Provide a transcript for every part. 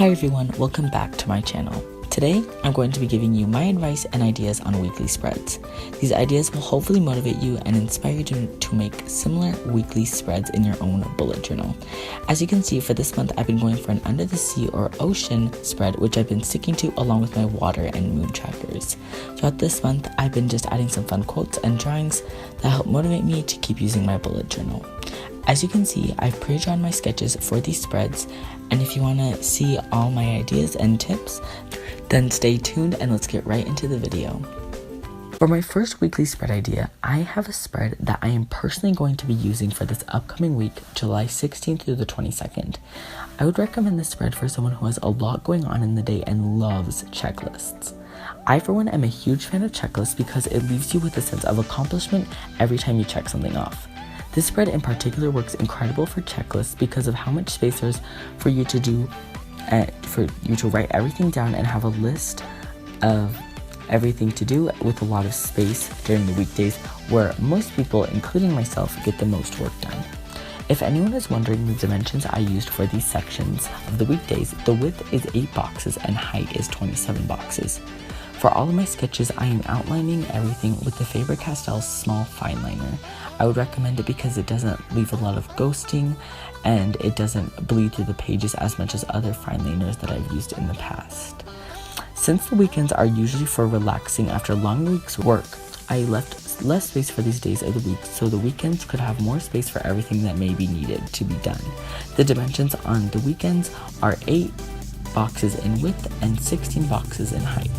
Hi everyone, welcome back to my channel. Today, I'm going to be giving you my advice and ideas on weekly spreads. These ideas will hopefully motivate you and inspire you to make similar weekly spreads in your own bullet journal. As you can see, for this month, I've been going for an under the sea or ocean spread, which I've been sticking to along with my water and moon trackers. Throughout this month, I've been just adding some fun quotes and drawings that help motivate me to keep using my bullet journal. As you can see, I've pre-drawn my sketches for these spreads, and if you want to see all my ideas and tips, then stay tuned and let's get right into the video. For my first weekly spread idea, I have a spread that I am personally going to be using for this upcoming week, July 16th through the 22nd. I would recommend this spread for someone who has a lot going on in the day and loves checklists. I, for one, am a huge fan of checklists because it leaves you with a sense of accomplishment every time you check something off. This spread in particular works incredible for checklists because of how much space there is for you to do, for you to write everything down and have a list of everything to do with a lot of space during the weekdays where most people, including myself, get the most work done. If anyone is wondering the dimensions I used for these sections of the weekdays, the width is 8 boxes and height is 27 boxes. For all of my sketches, I am outlining everything with the Faber-Castell Small Fine Liner. I would recommend it because it doesn't leave a lot of ghosting and it doesn't bleed through the pages as much as other fine liners that I've used in the past. Since the weekends are usually for relaxing after a long week's work, I left less space for these days of the week so the weekends could have more space for everything that may be needed to be done. The dimensions on the weekends are 8 boxes in width and 16 boxes in height.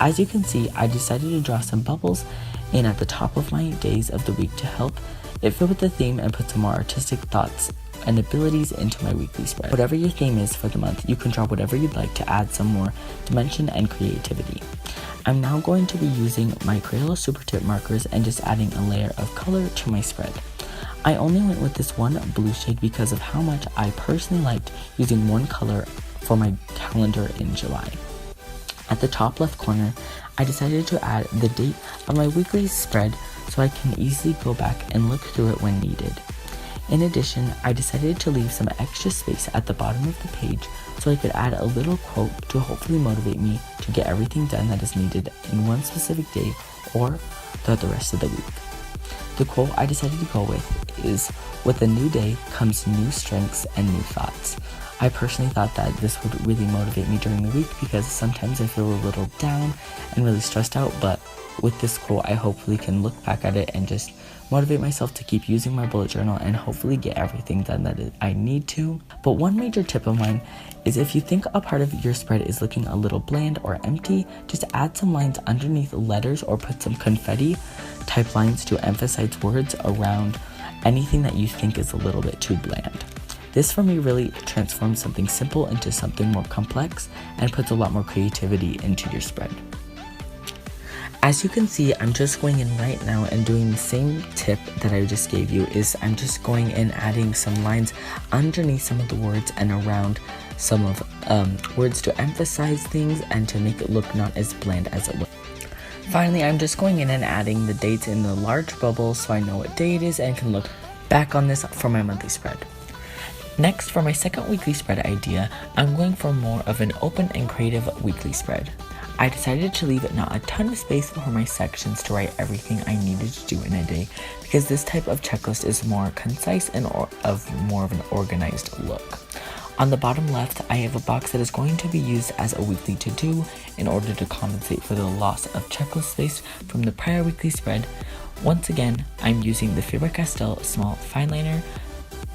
As you can see, I decided to draw some bubbles in at the top of my days of the week to help it fit with the theme and put some more artistic thoughts and abilities into my weekly spread. Whatever your theme is for the month, you can draw whatever you'd like to add some more dimension and creativity. I'm now going to be using my Crayola Super Tip markers and just adding a layer of color to my spread. I only went with this one blue shade because of how much I personally liked using one color for my calendar in July. At the top left corner, I decided to add the date of my weekly spread so I can easily go back and look through it when needed. In addition, I decided to leave some extra space at the bottom of the page so I could add a little quote to hopefully motivate me to get everything done that is needed in one specific day or throughout the rest of the week. The quote I decided to go with is, "With a new day comes new strengths and new thoughts." I personally thought that this would really motivate me during the week because sometimes I feel a little down and really stressed out, but with this quote I hopefully can look back at it and just motivate myself to keep using my bullet journal and hopefully get everything done that I need to. But one major tip of mine is if you think a part of your spread is looking a little bland or empty, just add some lines underneath letters or put some confetti type lines to emphasize words around anything that you think is a little bit too bland. This for me really transforms something simple into something more complex and puts a lot more creativity into your spread. As you can see, I'm just going in right now and doing the same tip that I just gave you. I'm just going in adding some lines underneath some of the words and around some of words to emphasize things and to make it look not as bland as it looks. Finally, I'm just going in and adding the dates in the large bubble so I know what day it is and can look back on this for my monthly spread. Next, for my second weekly spread idea, I'm going for more of an open and creative weekly spread. I decided to leave not a ton of space for my sections to write everything I needed to do in a day because this type of checklist is more concise and more of an organized look. On the bottom left, I have a box that is going to be used as a weekly to-do in order to compensate for the loss of checklist space from the prior weekly spread. Once again, I'm using the Faber-Castell Small Fine Liner,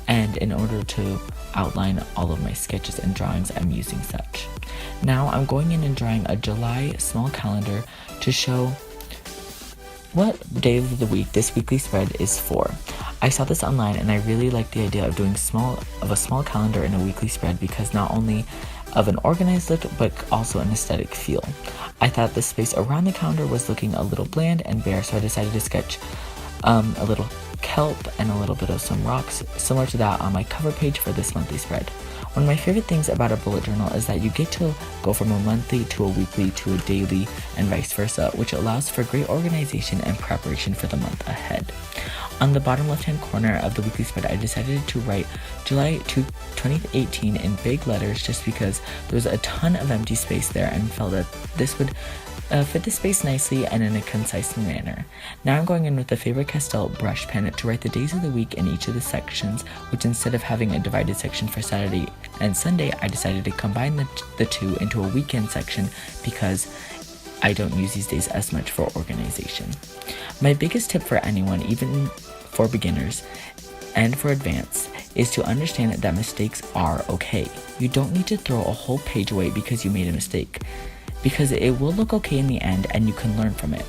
and in order to outline all of my sketches and drawings, I'm using such. Now I'm going in and drawing a July small calendar to show what day of the week this weekly spread is for. I saw this online and I really like the idea of doing a small calendar in a weekly spread because not only of an organized look but also an aesthetic feel. I thought the space around the calendar was looking a little bland and bare, so I decided to sketch a little kelp and a little bit of some rocks, similar to that on my cover page for this monthly spread. One of my favorite things about a bullet journal is that you get to go from a monthly to a weekly to a daily and vice versa, which allows for great organization and preparation for the month ahead. On the bottom left hand corner of the weekly spread, I decided to write July 2018 in big letters just because there was a ton of empty space there and felt that this would fit the space nicely and in a concise manner. Now I'm going in with the Faber-Castell brush pen to write the days of the week in each of the sections, which instead of having a divided section for Saturday and Sunday, I decided to combine the two into a weekend section because I don't use these days as much for organization. My biggest tip for anyone, even for beginners and for advanced, is to understand that mistakes are okay. You don't need to throw a whole page away because you made a mistake, because it will look okay in the end and you can learn from it.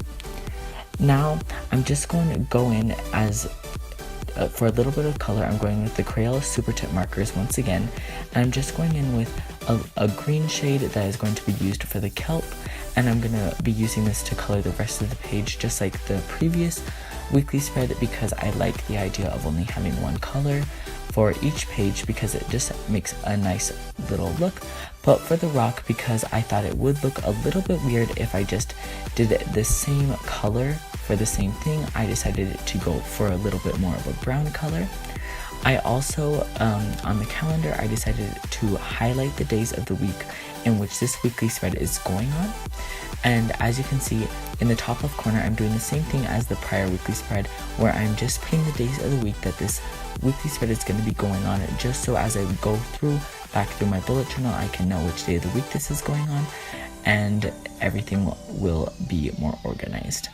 Now, I'm just going to go in as for a little bit of color. I'm going with the Crayola Super Tip markers once again, and I'm just going in with a green shade that is going to be used for the kelp, and I'm going to be using this to color the rest of the page just like the previous weekly spread because I like the idea of only having one color for each page because it just makes a nice little look. But for the rock, because I thought it would look a little bit weird if I just did the same color for the same thing, I decided to go for a little bit more of a brown color. I also, on the calendar, I decided to highlight the days of the week in which this weekly spread is going on. And as you can see, in the top left corner, I'm doing the same thing as the prior weekly spread, where I'm just putting the days of the week that this weekly spread is going to be going on, just so as I go back through my bullet journal, I can know which day of the week this is going on, and everything will be more organized.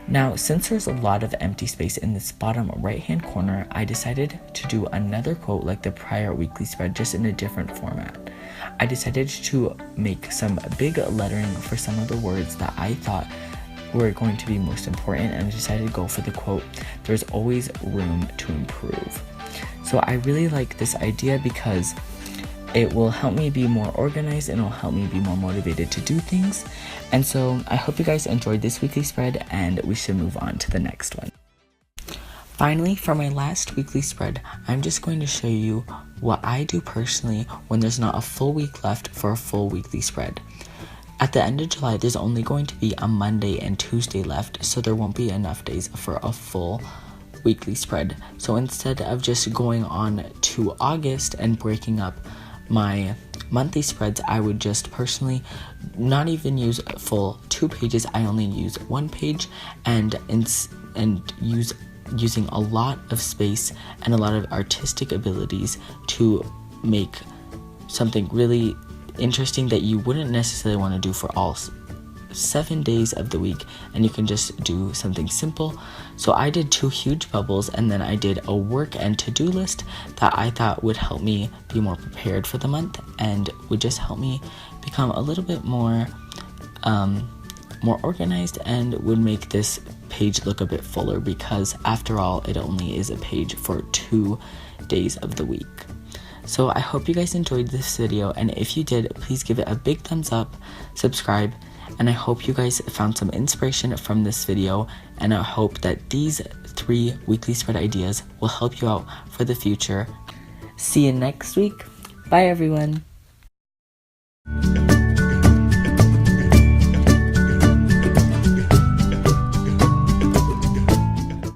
Now, since there's a lot of empty space in this bottom right hand corner, I decided to do another quote like the prior weekly spread, just in a different format. I decided to make some big lettering for some of the words that I thought were going to be most important, and I decided to go for the quote, "There's always room to improve." So I really like this idea because it will help me be more organized and it will help me be more motivated to do things. And so I hope you guys enjoyed this weekly spread, and we should move on to the next one. Finally, for my last weekly spread, I'm just going to show you what I do personally when there's not a full week left for a full weekly spread. At the end of July, there's only going to be a Monday and Tuesday left, so there won't be enough days for a full weekly spread. So instead of just going on to August and breaking up my monthly spreads, I would just personally not even use a full 2 pages. I only use 1 page and using a lot of space and a lot of artistic abilities to make something really interesting that you wouldn't necessarily want to do for all 7 days of the week, and you can just do something simple. So I did 2 huge bubbles, and then I did a work and to-do list that I thought would help me be more prepared for the month and would just help me become a little bit more organized, and would make this page look a bit fuller because after all, it only is a page for 2 days of the week. So I hope you guys enjoyed this video, and if you did, please give it a big thumbs up, subscribe, and I hope you guys found some inspiration from this video, and I hope that these 3 weekly spread ideas will help you out for the future. See you next week. Bye everyone.